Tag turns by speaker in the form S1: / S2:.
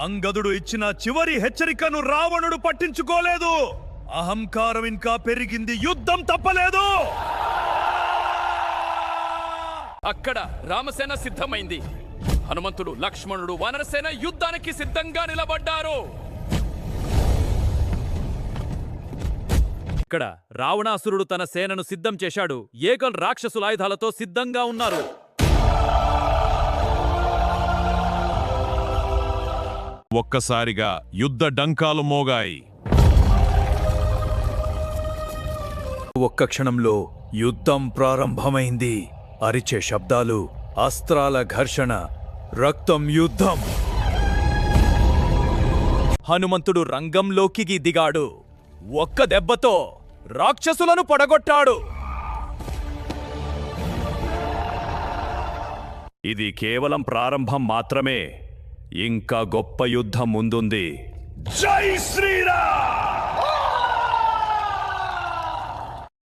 S1: అంగదుడు ఇచ్చిన చివరి హెచ్చరికను రావణుడు పట్టించుకోలేదు. అహంకారం ఇంకా పెరిగింది, యుద్ధం తప్పలేదు.
S2: అక్కడ రామసేన సిద్ధమైంది. హనుమంతుడు, లక్ష్మణుడు, వానరసేన యుద్ధానికి సిద్ధంగా నిలబడ్డారు.
S3: ఇక్కడ రావణాసురుడు తన సేనను సిద్ధం చేశాడు. ఏగల్ రాక్షసుల ఆయుధాలతో సిద్ధంగా ఉన్నారు.
S4: ఒక్కసారిగా యుద్ధ డంకాలు మోగాయి.
S1: ఒక్క క్షణంలో యుద్ధం ప్రారంభమైంది. అరిచే శబ్దాలు, అస్త్రాల ఘర్షణ, రక్తం, యుద్ధం.
S3: హనుమంతుడు రంగంలోకి దిగాడు. ఒక్క దెబ్బతో రాక్షసులను పడగొట్టాడు.
S1: ఇది కేవలం ప్రారంభం మాత్రమే. ఇంకా గొప్ప యుద్ధం ముందుంది. జై శ్రీరామ్!